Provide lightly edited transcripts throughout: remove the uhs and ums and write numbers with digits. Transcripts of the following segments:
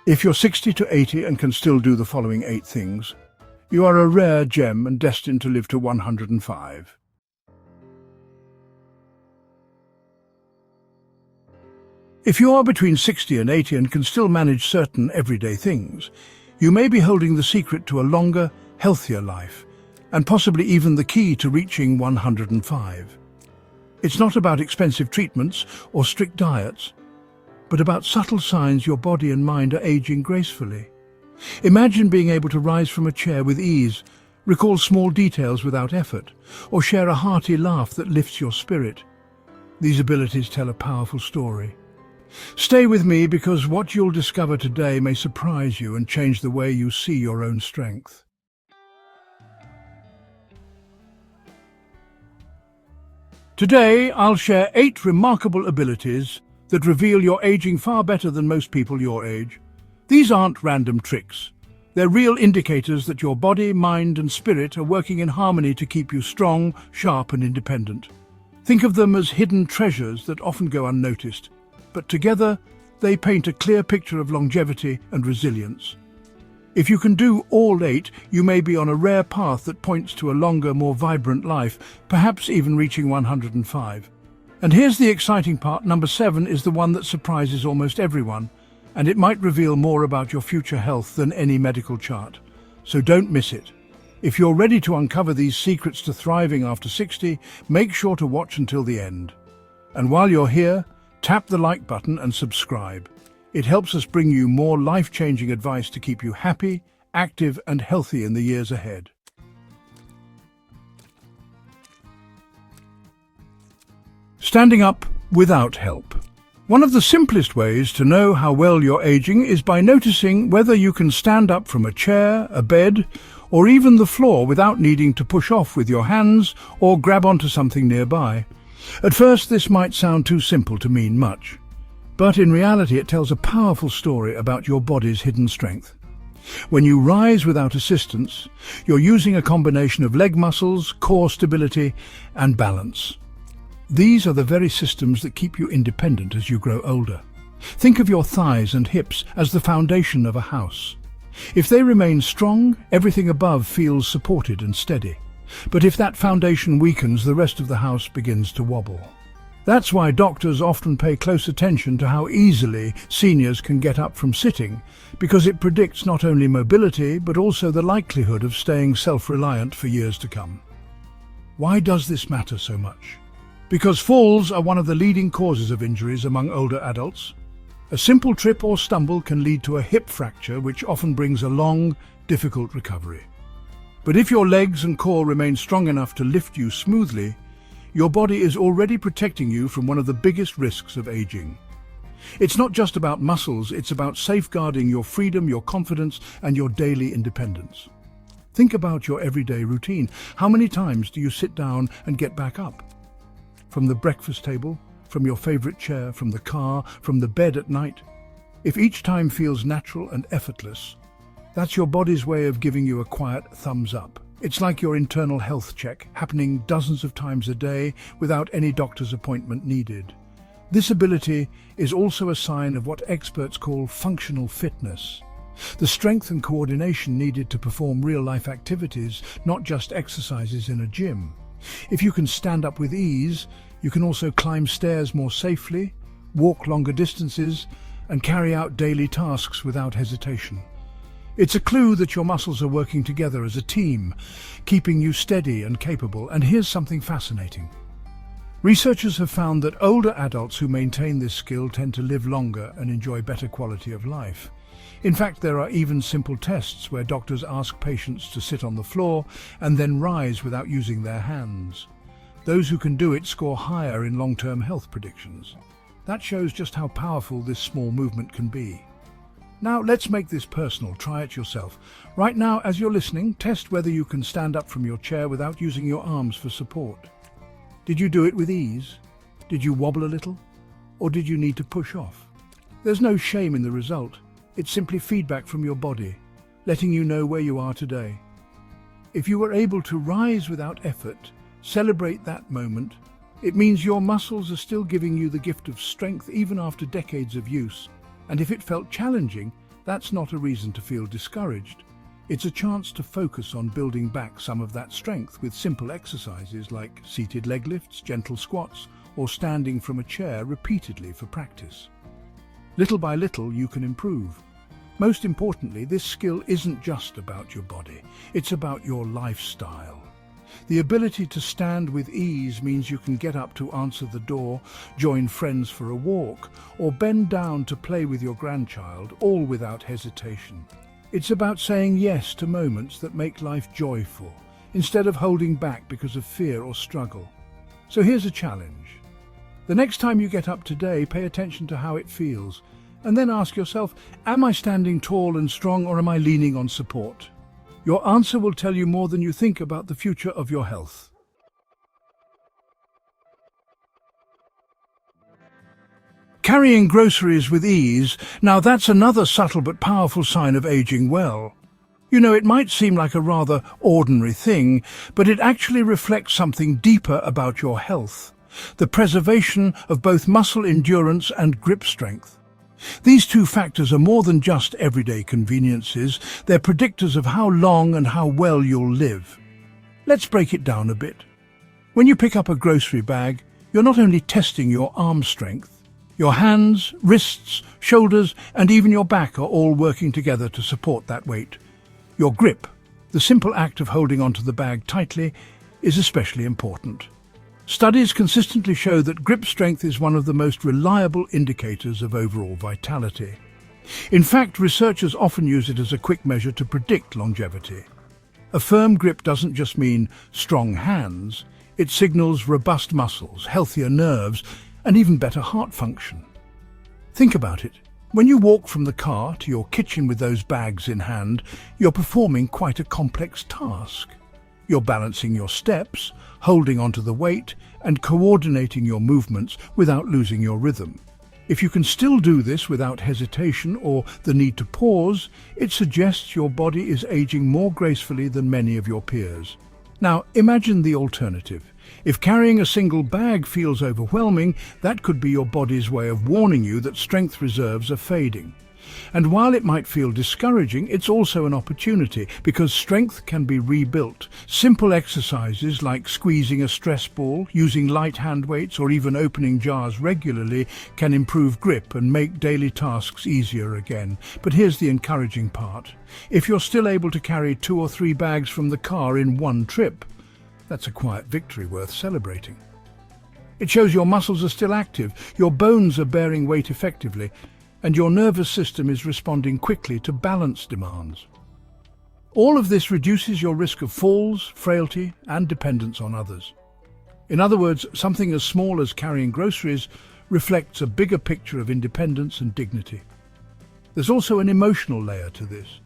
If you're 60 to 80 and can still do the following 8 things, you are a rare gem and destined to live to 105. If you are between 60 and 80 and can still manage certain everyday things, you may be holding the secret to a longer, healthier life, and possibly even the key to reaching 105. It's not about expensive treatments or strict diets, but about subtle signs your body and mind are aging gracefully. Imagine being able to rise from a chair with ease, recall small details without effort, or share a hearty laugh that lifts your spirit. These abilities tell a powerful story. Stay with me, because what you'll discover today may surprise you and change the way you see your own strength. Today, I'll share 8 remarkable abilities that reveal you're aging far better than most people your age. These aren't random tricks. They're real indicators that your body, mind, and spirit are working in harmony to keep you strong, sharp, and independent. Think of them as hidden treasures that often go unnoticed, but together they paint a clear picture of longevity and resilience. If you can do all 8, you may be on a rare path that points to a longer, more vibrant life, perhaps even reaching 105. And here's the exciting part. Number 7 is the one that surprises almost everyone, and it might reveal more about your future health than any medical chart. So don't miss it. If you're ready to uncover these secrets to thriving after 60, make sure to watch until the end. And while you're here, tap the like button and subscribe. It helps us bring you more life-changing advice to keep you happy, active, and healthy in the years ahead. Standing up without help. One of the simplest ways to know how well you're aging is by noticing whether you can stand up from a chair, a bed, or even the floor without needing to push off with your hands or grab onto something nearby. At first, this might sound too simple to mean much, but in reality it tells a powerful story about your body's hidden strength. When you rise without assistance, you're using a combination of leg muscles, core stability, and balance. These are the very systems that keep you independent as you grow older. Think of your thighs and hips as the foundation of a house. If they remain strong, everything above feels supported and steady. But if that foundation weakens, the rest of the house begins to wobble. That's why doctors often pay close attention to how easily seniors can get up from sitting, because it predicts not only mobility, but also the likelihood of staying self-reliant for years to come. Why does this matter so much? Because falls are one of the leading causes of injuries among older adults. A simple trip or stumble can lead to a hip fracture, which often brings a long, difficult recovery. But if your legs and core remain strong enough to lift you smoothly, your body is already protecting you from one of the biggest risks of aging. It's not just about muscles, it's about safeguarding your freedom, your confidence, and your daily independence. Think about your everyday routine. How many times do you sit down and get back up? From the breakfast table, from your favorite chair, from the car, from the bed at night. If each time feels natural and effortless, that's your body's way of giving you a quiet thumbs up. It's like your internal health check, happening dozens of times a day without any doctor's appointment needed. This ability is also a sign of what experts call functional fitness, the strength and coordination needed to perform real-life activities, not just exercises in a gym. If you can stand up with ease, you can also climb stairs more safely, walk longer distances, and carry out daily tasks without hesitation. It's a clue that your muscles are working together as a team, keeping you steady and capable. And here's something fascinating. Researchers have found that older adults who maintain this skill tend to live longer and enjoy better quality of life. In fact, there are even simple tests where doctors ask patients to sit on the floor and then rise without using their hands. Those who can do it score higher in long-term health predictions. That shows just how powerful this small movement can be. Now, let's make this personal. Try it yourself. Right now, as you're listening, test whether you can stand up from your chair without using your arms for support. Did you do it with ease? Did you wobble a little? Or did you need to push off? There's no shame in the result. It's simply feedback from your body, letting you know where you are today. If you were able to rise without effort, celebrate that moment. It means your muscles are still giving you the gift of strength even after decades of use. And if it felt challenging, That's not a reason to feel discouraged. It's a chance to focus on building back some of that strength with simple exercises like seated leg lifts, gentle squats, or standing from a chair repeatedly for practice. Little by little, you can improve. Most importantly, this skill isn't just about your body, it's about your lifestyle. The ability to stand with ease means you can get up to answer the door, join friends for a walk, or bend down to play with your grandchild, all without hesitation. It's about saying yes to moments that make life joyful, instead of holding back because of fear or struggle. So here's a challenge. The next time you get up today, pay attention to how it feels, and then ask yourself, am I standing tall and strong, or am I leaning on support? Your answer will tell you more than you think about the future of your health. Carrying groceries with ease, now that's another subtle but powerful sign of aging well. You know, it might seem like a rather ordinary thing, but it actually reflects something deeper about your health, the preservation of both muscle endurance and grip strength. These two factors are more than just everyday conveniences, they're predictors of how long and how well you'll live. Let's break it down a bit. When you pick up a grocery bag, you're not only testing your arm strength. Your hands, wrists, shoulders, and even your back are all working together to support that weight. Your grip, the simple act of holding onto the bag tightly, is especially important. Studies consistently show that grip strength is one of the most reliable indicators of overall vitality. In fact, researchers often use it as a quick measure to predict longevity. A firm grip doesn't just mean strong hands, it signals robust muscles, healthier nerves, and even better heart function. Think about it. When you walk from the car to your kitchen with those bags in hand, you're performing quite a complex task. You're balancing your steps, holding onto the weight, and coordinating your movements without losing your rhythm. If you can still do this without hesitation or the need to pause, it suggests your body is aging more gracefully than many of your peers. Now, imagine the alternative. If carrying a single bag feels overwhelming, that could be your body's way of warning you that strength reserves are fading. And while it might feel discouraging, it's also an opportunity because strength can be rebuilt. Simple exercises like squeezing a stress ball, using light hand weights, or even opening jars regularly can improve grip and make daily tasks easier again. But here's the encouraging part. If you're still able to carry 2 or 3 bags from the car in one trip, that's a quiet victory worth celebrating. It shows your muscles are still active, your bones are bearing weight effectively, and your nervous system is responding quickly to balance demands. All of this reduces your risk of falls, frailty, and dependence on others. In other words, something as small as carrying groceries reflects a bigger picture of independence and dignity. There's also an emotional layer to this.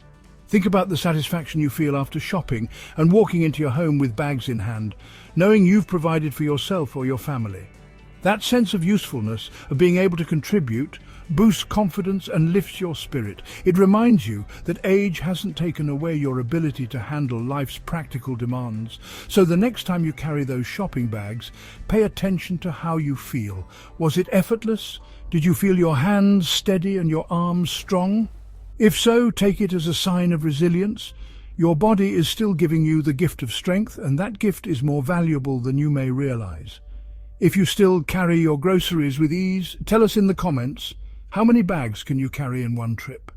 Think about the satisfaction you feel after shopping and walking into your home with bags in hand, knowing you've provided for yourself or your family. That sense of usefulness, of being able to contribute, boosts confidence and lifts your spirit. It reminds you that age hasn't taken away your ability to handle life's practical demands. So the next time you carry those shopping bags, pay attention to how you feel. Was it effortless? Did you feel your hands steady and your arms strong? If so, take it as a sign of resilience. Your body is still giving you the gift of strength, and that gift is more valuable than you may realize. If you still carry your groceries with ease, tell us in the comments, how many bags can you carry in one trip?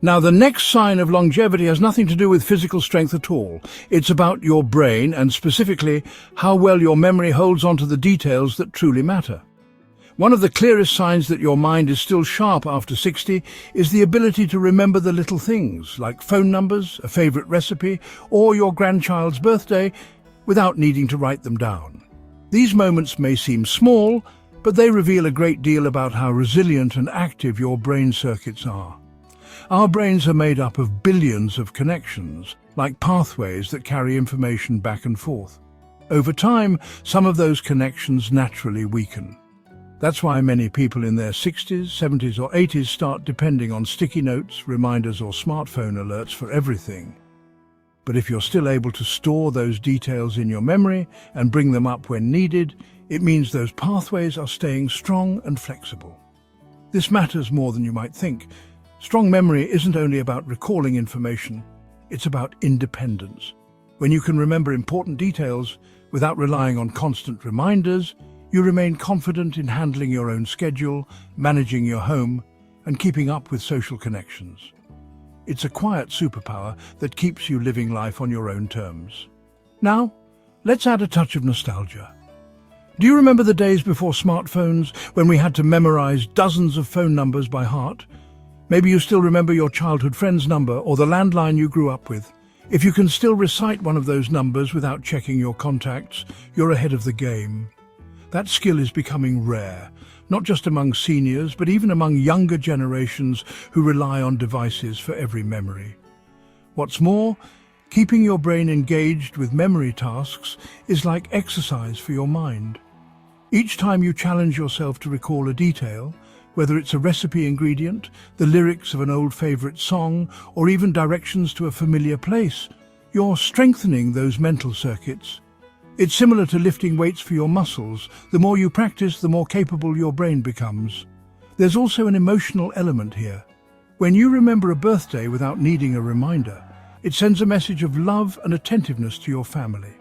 Now, the next sign of longevity has nothing to do with physical strength at all. It's about your brain, and specifically, how well your memory holds onto the details that truly matter. One of the clearest signs that your mind is still sharp after 60 is the ability to remember the little things, like phone numbers, a favorite recipe, or your grandchild's birthday, without needing to write them down. These moments may seem small, but they reveal a great deal about how resilient and active your brain circuits are. Our brains are made up of billions of connections, like pathways that carry information back and forth. Over time, some of those connections naturally weaken. That's why many people in their 60s, 70s or 80s start depending on sticky notes, reminders or smartphone alerts for everything. But if you're still able to store those details in your memory and bring them up when needed, it means those pathways are staying strong and flexible. This matters more than you might think. Strong memory isn't only about recalling information, it's about independence. When you can remember important details without relying on constant reminders, you remain confident in handling your own schedule, managing your home, and keeping up with social connections. It's a quiet superpower that keeps you living life on your own terms. Now, let's add a touch of nostalgia. Do you remember the days before smartphones, when we had to memorize dozens of phone numbers by heart? Maybe you still remember your childhood friend's number or the landline you grew up with. If you can still recite one of those numbers without checking your contacts, you're ahead of the game. That skill is becoming rare, not just among seniors, but even among younger generations who rely on devices for every memory. What's more, keeping your brain engaged with memory tasks is like exercise for your mind. Each time you challenge yourself to recall a detail, whether it's a recipe ingredient, the lyrics of an old favorite song, or even directions to a familiar place, you're strengthening those mental circuits. It's similar to lifting weights for your muscles. The more you practice, the more capable your brain becomes. There's also an emotional element here. When you remember a birthday without needing a reminder, it sends a message of love and attentiveness to your family.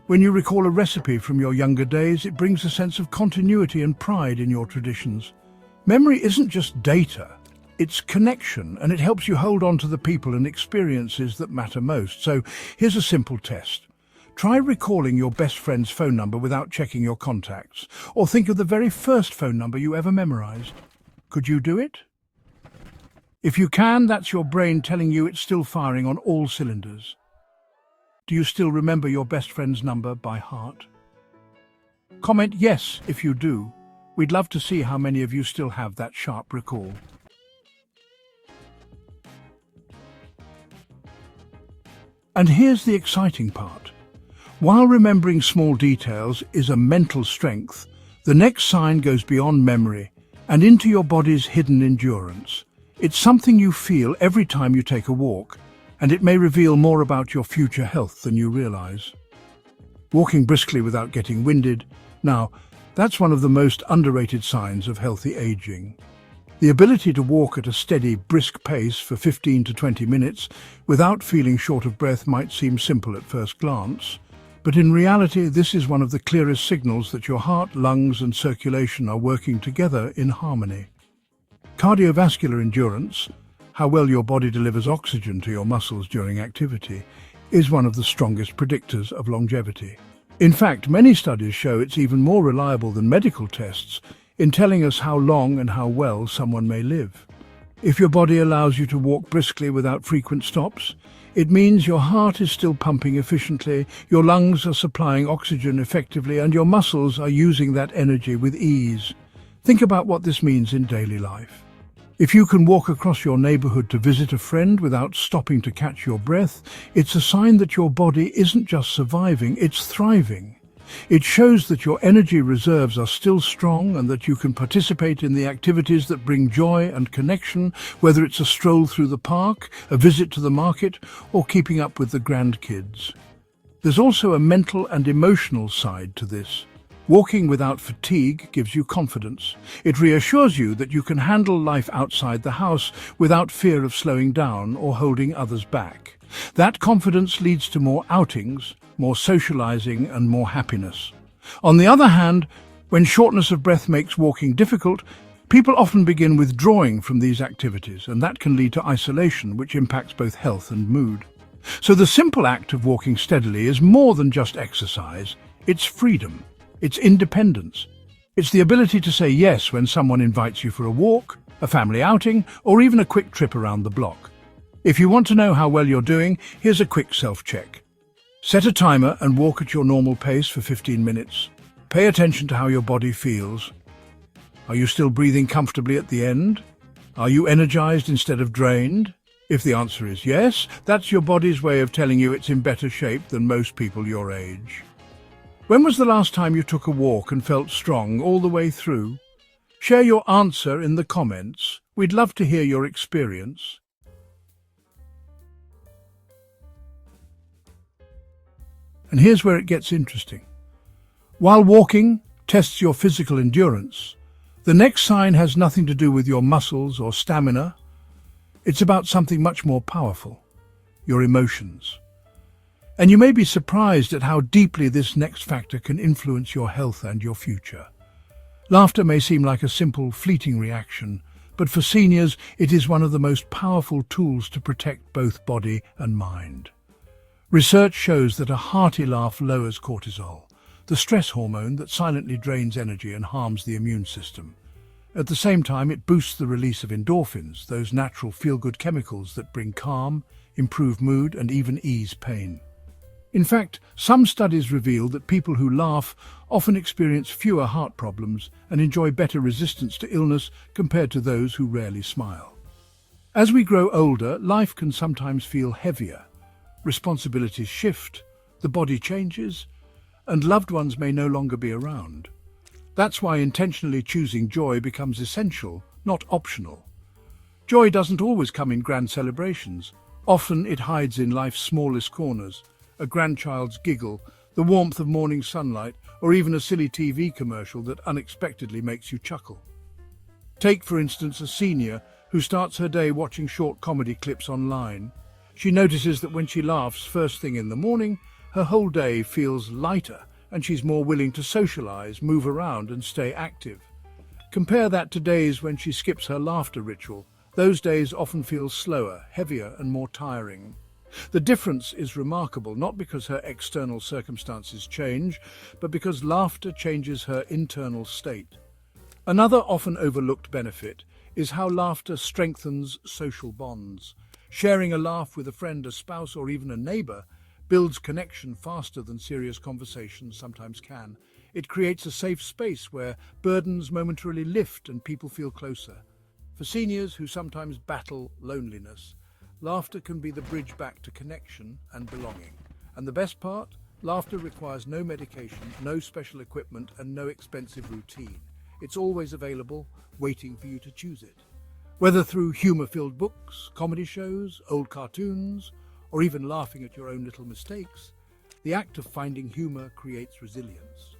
When you recall a recipe from your younger days, it brings a sense of continuity and pride in your traditions. Memory isn't just data, it's connection, and it helps you hold on to the people and experiences that matter most. So here's a simple test. Try recalling your best friend's phone number without checking your contacts, or think of the very first phone number you ever memorized. Could you do it? If you can, that's your brain telling you it's still firing on all cylinders. Do you still remember your best friend's number by heart? Comment yes if you do. We'd love to see how many of you still have that sharp recall. And here's the exciting part. While remembering small details is a mental strength, the next sign goes beyond memory and into your body's hidden endurance. It's something you feel every time you take a walk, and it may reveal more about your future health than you realize. Walking briskly without getting winded. Now, that's one of the most underrated signs of healthy aging. The ability to walk at a steady, brisk pace for 15 to 20 minutes without feeling short of breath might seem simple at first glance, but in reality, this is one of the clearest signals that your heart, lungs, and circulation are working together in harmony. Cardiovascular endurance, how well your body delivers oxygen to your muscles during activity, is one of the strongest predictors of longevity. In fact, many studies show it's even more reliable than medical tests in telling us how long and how well someone may live. If your body allows you to walk briskly without frequent stops, it means your heart is still pumping efficiently, your lungs are supplying oxygen effectively, and your muscles are using that energy with ease. Think about what this means in daily life. If you can walk across your neighborhood to visit a friend without stopping to catch your breath, it's a sign that your body isn't just surviving, it's thriving. It shows that your energy reserves are still strong and that you can participate in the activities that bring joy and connection, whether it's a stroll through the park, a visit to the market, or keeping up with the grandkids. There's also a mental and emotional side to this. Walking without fatigue gives you confidence. It reassures you that you can handle life outside the house without fear of slowing down or holding others back. That confidence leads to more outings, more socializing, and more happiness. On the other hand, when shortness of breath makes walking difficult, people often begin withdrawing from these activities, and that can lead to isolation, which impacts both health and mood. So the simple act of walking steadily is more than just exercise. It's freedom. It's independence. It's the ability to say yes when someone invites you for a walk, a family outing, or even a quick trip around the block. If you want to know how well you're doing, here's a quick self-check. Set a timer and walk at your normal pace for 15 minutes. Pay attention to how your body feels. Are you still breathing comfortably at the end? Are you energized instead of drained? If the answer is yes, that's your body's way of telling you it's in better shape than most people your age. When was the last time you took a walk and felt strong all the way through? Share your answer in the comments. We'd love to hear your experience. And here's where it gets interesting. While walking tests your physical endurance, the next sign has nothing to do with your muscles or stamina. It's about something much more powerful, your emotions. And you may be surprised at how deeply this next factor can influence your health and your future. Laughter may seem like a simple, fleeting reaction, but for seniors, it is one of the most powerful tools to protect both body and mind. Research shows that a hearty laugh lowers cortisol, the stress hormone that silently drains energy and harms the immune system. At the same time, it boosts the release of endorphins, those natural feel-good chemicals that bring calm, improve mood, and even ease pain. In fact, some studies reveal that people who laugh often experience fewer heart problems and enjoy better resistance to illness compared to those who rarely smile. As we grow older, life can sometimes feel heavier. Responsibilities shift, the body changes, and loved ones may no longer be around. That's why intentionally choosing joy becomes essential, not optional. Joy doesn't always come in grand celebrations. Often it hides in life's smallest corners, a grandchild's giggle, the warmth of morning sunlight, or even a silly TV commercial that unexpectedly makes you chuckle. Take, for instance, a senior who starts her day watching short comedy clips online. She notices that when she laughs first thing in the morning, her whole day feels lighter and she's more willing to socialize, move around and stay active. Compare that to days when she skips her laughter ritual. Those days often feel slower, heavier and more tiring. The difference is remarkable, not because her external circumstances change, but because laughter changes her internal state. Another often overlooked benefit is how laughter strengthens social bonds. Sharing a laugh with a friend, a spouse or even a neighbor builds connection faster than serious conversations sometimes can. It creates a safe space where burdens momentarily lift and people feel closer. For seniors who sometimes battle loneliness, laughter can be the bridge back to connection and belonging. And the best part? Laughter requires no medication, no special equipment, and no expensive routine. It's always available, waiting for you to choose it. Whether through humor-filled books, comedy shows, old cartoons, or even laughing at your own little mistakes, the act of finding humor creates resilience.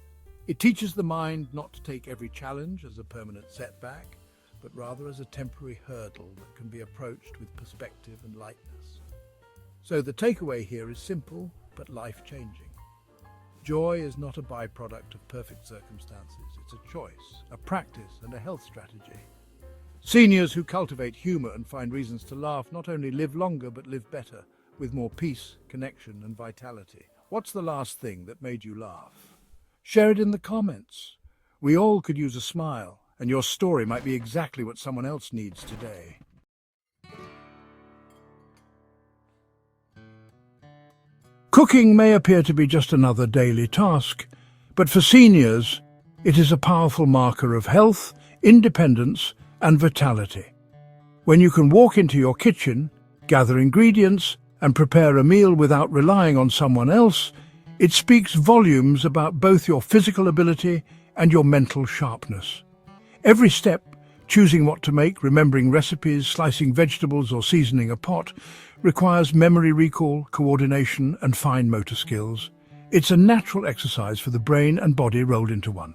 It teaches the mind not to take every challenge as a permanent setback, but rather as a temporary hurdle that can be approached with perspective and lightness. So the takeaway here is simple, but life-changing. Joy is not a byproduct of perfect circumstances. It's a choice, a practice, and a health strategy. Seniors who cultivate humor and find reasons to laugh not only live longer, but live better, with more peace, connection, and vitality. What's the last thing that made you laugh? Share it in the comments. We all could use a smile, and your story might be exactly what someone else needs today. Cooking may appear to be just another daily task, but for seniors, it is a powerful marker of health, independence, and vitality. When you can walk into your kitchen, gather ingredients, and prepare a meal without relying on someone else, it speaks volumes about both your physical ability and your mental sharpness. Every step, choosing what to make, remembering recipes, slicing vegetables or seasoning a pot, requires memory recall, coordination and fine motor skills. It's a natural exercise for the brain and body rolled into one.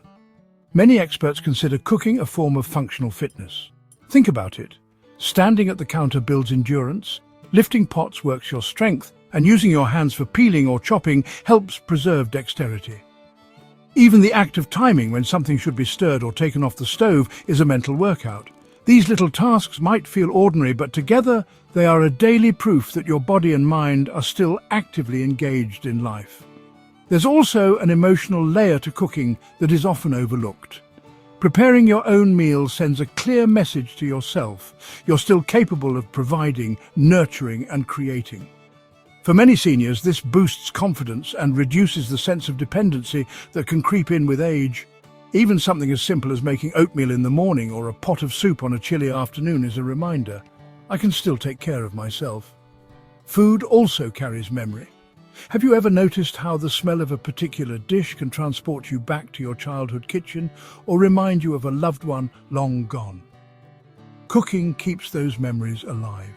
Many experts consider cooking a form of functional fitness. Think about it. Standing at the counter builds endurance, lifting pots works your strength, and using your hands for peeling or chopping helps preserve dexterity. Even the act of timing when something should be stirred or taken off the stove is a mental workout. These little tasks might feel ordinary, but together they are a daily proof that your body and mind are still actively engaged in life. There's also an emotional layer to cooking that is often overlooked. Preparing your own meal sends a clear message to yourself. You're still capable of providing, nurturing, and creating. For many seniors, this boosts confidence and reduces the sense of dependency that can creep in with age. Even something as simple as making oatmeal in the morning or a pot of soup on a chilly afternoon is a reminder. I can still take care of myself. Food also carries memory. Have you ever noticed how the smell of a particular dish can transport you back to your childhood kitchen or remind you of a loved one long gone? Cooking keeps those memories alive.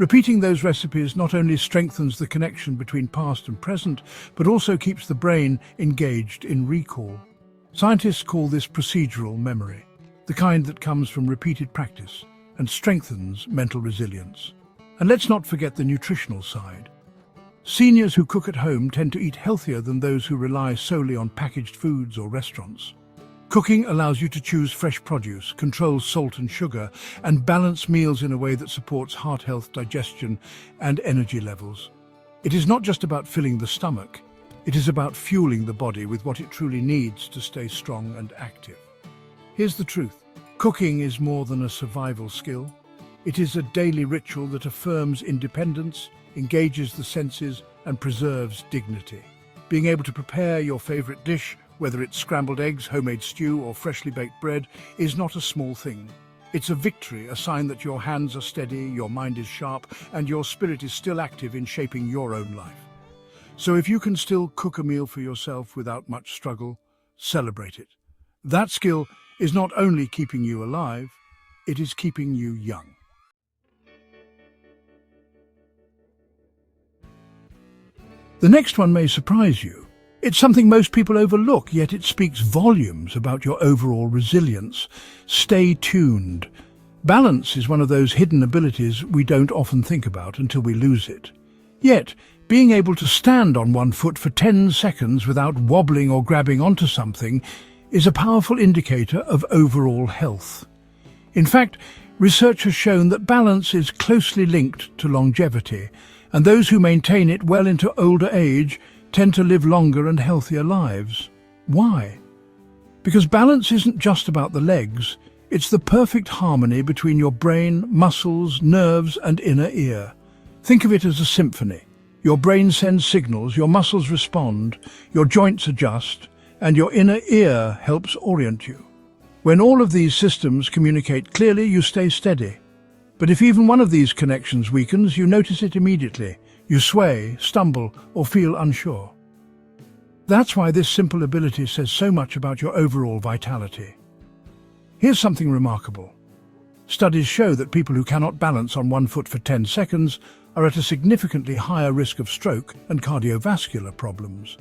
Repeating those recipes not only strengthens the connection between past and present, but also keeps the brain engaged in recall. Scientists call this procedural memory, the kind that comes from repeated practice and strengthens mental resilience. And let's not forget the nutritional side. Seniors who cook at home tend to eat healthier than those who rely solely on packaged foods or restaurants. Cooking allows you to choose fresh produce, control salt and sugar, and balance meals in a way that supports heart health, digestion, and energy levels. It is not just about filling the stomach, it is about fueling the body with what it truly needs to stay strong and active. Here's the truth. Cooking is more than a survival skill. It is a daily ritual that affirms independence, engages the senses, and preserves dignity. Being able to prepare your favorite dish, whether it's scrambled eggs, homemade stew, or freshly baked bread, is not a small thing. It's a victory, a sign that your hands are steady, your mind is sharp, and your spirit is still active in shaping your own life. So if you can still cook a meal for yourself without much struggle, celebrate it. That skill is not only keeping you alive, it is keeping you young. The next one may surprise you. It's something most people overlook, yet it speaks volumes about your overall resilience. Stay tuned. Balance is one of those hidden abilities we don't often think about until we lose it. Yet, being able to stand on one foot for 10 seconds without wobbling or grabbing onto something is a powerful indicator of overall health. In fact, research has shown that balance is closely linked to longevity, and those who maintain it well into older age tend to live longer and healthier lives. Why? Because balance isn't just about the legs, it's the perfect harmony between your brain, muscles, nerves, and inner ear. Think of it as a symphony. Your brain sends signals, your muscles respond, your joints adjust, and your inner ear helps orient you. When all of these systems communicate clearly, you stay steady. But if even one of these connections weakens, you notice it immediately. You sway, stumble, or feel unsure. That's why this simple ability says so much about your overall vitality. Here's something remarkable. Studies show that people who cannot balance on one foot for 10 seconds are at a significantly higher risk of stroke and cardiovascular problems.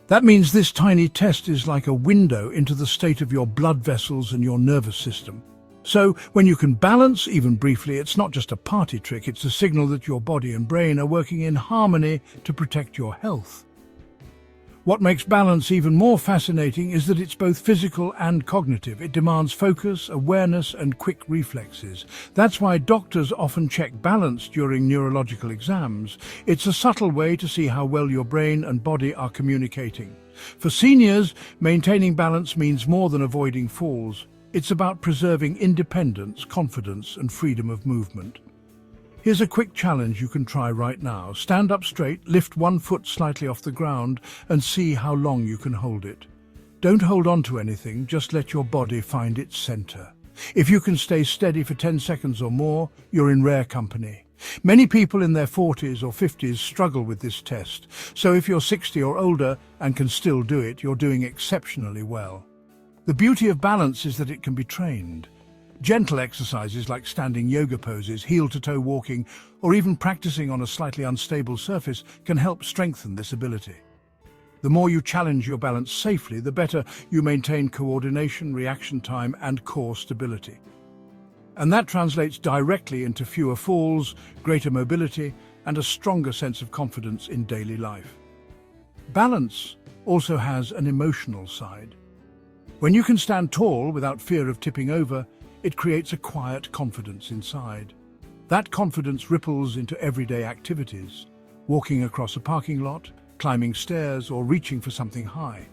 That means this tiny test is like a window into the state of your blood vessels and your nervous system. So, when you can balance, even briefly, it's not just a party trick, it's a signal that your body and brain are working in harmony to protect your health. What makes balance even more fascinating is that it's both physical and cognitive. It demands focus, awareness, and quick reflexes. That's why doctors often check balance during neurological exams. It's a subtle way to see how well your brain and body are communicating. For seniors, maintaining balance means more than avoiding falls. It's about preserving independence, confidence, and freedom of movement. Here's a quick challenge you can try right now. Stand up straight, lift one foot slightly off the ground, and see how long you can hold it. Don't hold on to anything, just let your body find its center. If you can stay steady for 10 seconds or more, you're in rare company. Many people in their 40s or 50s struggle with this test, so if you're 60 or older and can still do it, you're doing exceptionally well. The beauty of balance is that it can be trained. Gentle exercises like standing yoga poses, heel-to-toe walking, or even practicing on a slightly unstable surface can help strengthen this ability. The more you challenge your balance safely, the better you maintain coordination, reaction time, and core stability. And that translates directly into fewer falls, greater mobility, and a stronger sense of confidence in daily life. Balance also has an emotional side. When you can stand tall without fear of tipping over, it creates a quiet confidence inside. That confidence ripples into everyday activities, walking across a parking lot, climbing stairs, or reaching for something high.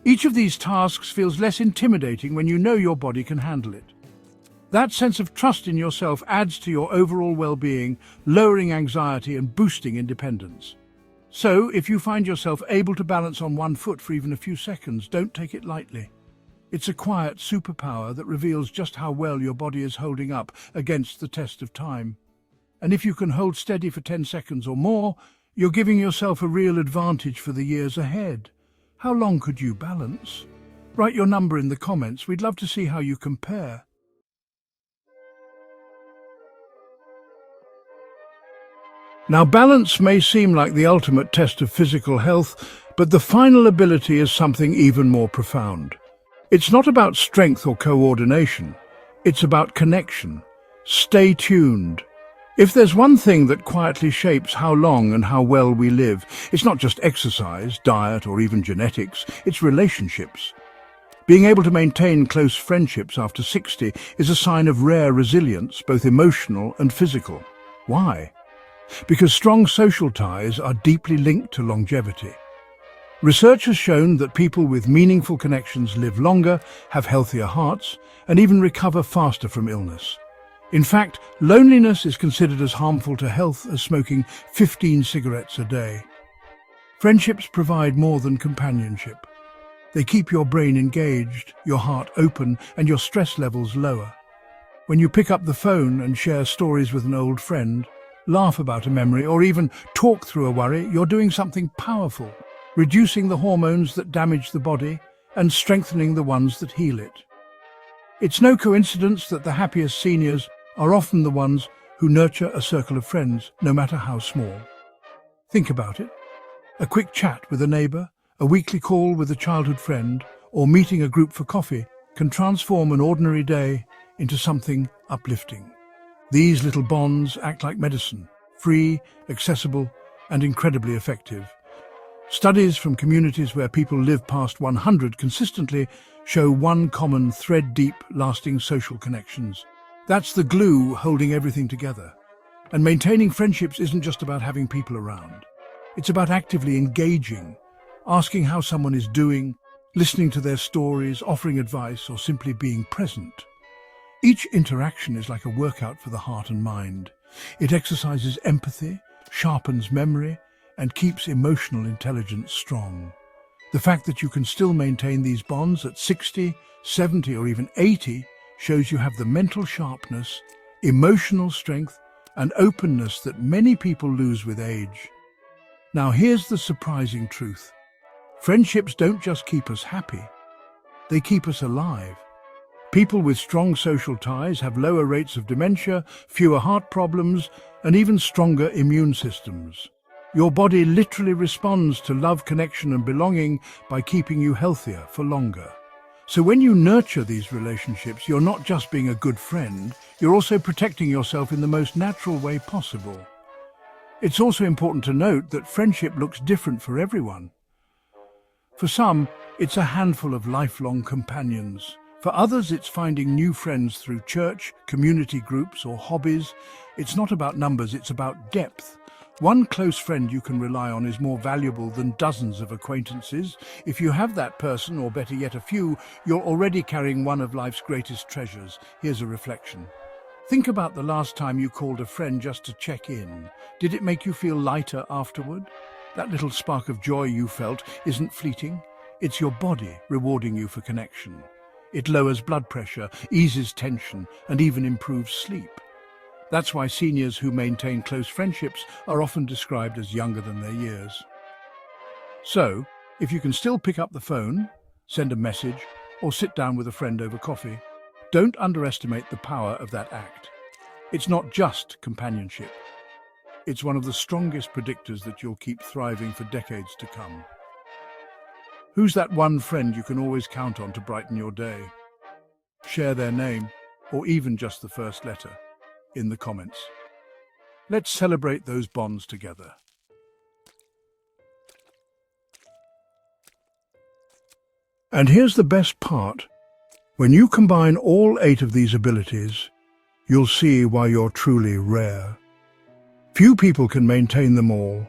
Each of these tasks feels less intimidating when you know your body can handle it. That sense of trust in yourself adds to your overall well-being, lowering anxiety and boosting independence. So, if you find yourself able to balance on one foot for even a few seconds, don't take it lightly. It's a quiet superpower that reveals just how well your body is holding up against the test of time. And if you can hold steady for 10 seconds or more, you're giving yourself a real advantage for the years ahead. How long could you balance? Write your number in the comments. We'd love to see how you compare. Now, balance may seem like the ultimate test of physical health, but the final ability is something even more profound. It's not about strength or coordination. It's about connection. Stay tuned. If there's one thing that quietly shapes how long and how well we live, it's not just exercise, diet, or even genetics, it's relationships. Being able to maintain close friendships after 60 is a sign of rare resilience, both emotional and physical. Why? Because strong social ties are deeply linked to longevity. Research has shown that people with meaningful connections live longer, have healthier hearts, and even recover faster from illness. In fact, loneliness is considered as harmful to health as smoking 15 cigarettes a day. Friendships provide more than companionship. They keep your brain engaged, your heart open, and your stress levels lower. When you pick up the phone and share stories with an old friend, laugh about a memory, or even talk through a worry, you're doing something powerful, reducing the hormones that damage the body and strengthening the ones that heal it. It's no coincidence that the happiest seniors are often the ones who nurture a circle of friends, no matter how small. Think about it. A quick chat with a neighbour, a weekly call with a childhood friend, or meeting a group for coffee can transform an ordinary day into something uplifting. These little bonds act like medicine, free, accessible, and incredibly effective. Studies from communities where people live past 100 consistently show one common thread-deep, lasting social connections. That's the glue holding everything together. And maintaining friendships isn't just about having people around. It's about actively engaging, asking how someone is doing, listening to their stories, offering advice, or simply being present. Each interaction is like a workout for the heart and mind. It exercises empathy, sharpens memory, and keeps emotional intelligence strong. The fact that you can still maintain these bonds at 60, 70, or even 80 shows you have the mental sharpness, emotional strength, and openness that many people lose with age. Now here's the surprising truth. Friendships don't just keep us happy, they keep us alive. People with strong social ties have lower rates of dementia, fewer heart problems, and even stronger immune systems. Your body literally responds to love, connection, and belonging by keeping you healthier for longer. So when you nurture these relationships, you're not just being a good friend, you're also protecting yourself in the most natural way possible. It's also important to note that friendship looks different for everyone. For some, it's a handful of lifelong companions. For others, it's finding new friends through church, community groups, or hobbies. It's not about numbers, it's about depth. One close friend you can rely on is more valuable than dozens of acquaintances. If you have that person, or better yet a few, you're already carrying one of life's greatest treasures. Here's a reflection. Think about the last time you called a friend just to check in. Did it make you feel lighter afterward? That little spark of joy you felt isn't fleeting. It's your body rewarding you for connection. It lowers blood pressure, eases tension, and even improves sleep. That's why seniors who maintain close friendships are often described as younger than their years. So, if you can still pick up the phone, send a message, or sit down with a friend over coffee, don't underestimate the power of that act. It's not just companionship. It's one of the strongest predictors that you'll keep thriving for decades to come. Who's that one friend you can always count on to brighten your day? Share their name, or even just the first letter, in the comments. Let's celebrate those bonds together. And here's the best part. When you combine all 8 of these abilities, you'll see why you're truly rare. Few people can maintain them all,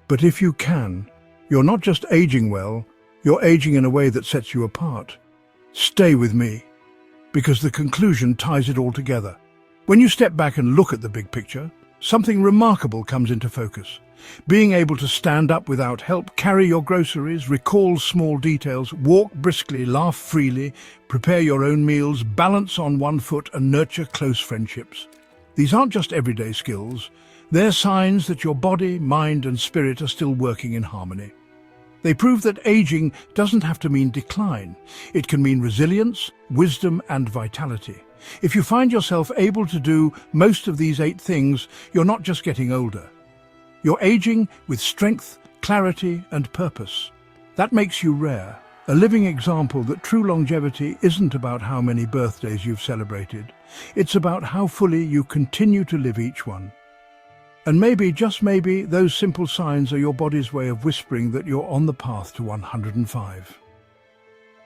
but if you can, you're not just aging well, you're aging in a way that sets you apart. Stay with me, because the conclusion ties it all together. When you step back and look at the big picture, something remarkable comes into focus. Being able to stand up without help, carry your groceries, recall small details, walk briskly, laugh freely, prepare your own meals, balance on one foot, and nurture close friendships. These aren't just everyday skills. They're signs that your body, mind, and spirit are still working in harmony. They prove that aging doesn't have to mean decline. It can mean resilience, wisdom, and vitality. If you find yourself able to do most of these 8 things, you're not just getting older. You're aging with strength, clarity, and purpose. That makes you rare, a living example that true longevity isn't about how many birthdays you've celebrated. It's about how fully you continue to live each one. And maybe, just maybe, those simple signs are your body's way of whispering that you're on the path to 105.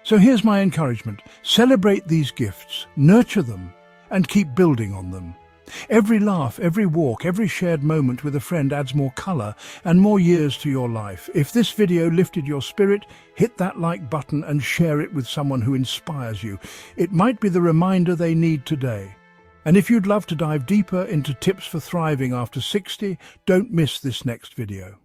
So here's my encouragement. Celebrate these gifts, nurture them, and keep building on them. Every laugh, every walk, every shared moment with a friend adds more color and more years to your life. If this video lifted your spirit, hit that like button and share it with someone who inspires you. It might be the reminder they need today. And if you'd love to dive deeper into tips for thriving after 60, don't miss this next video.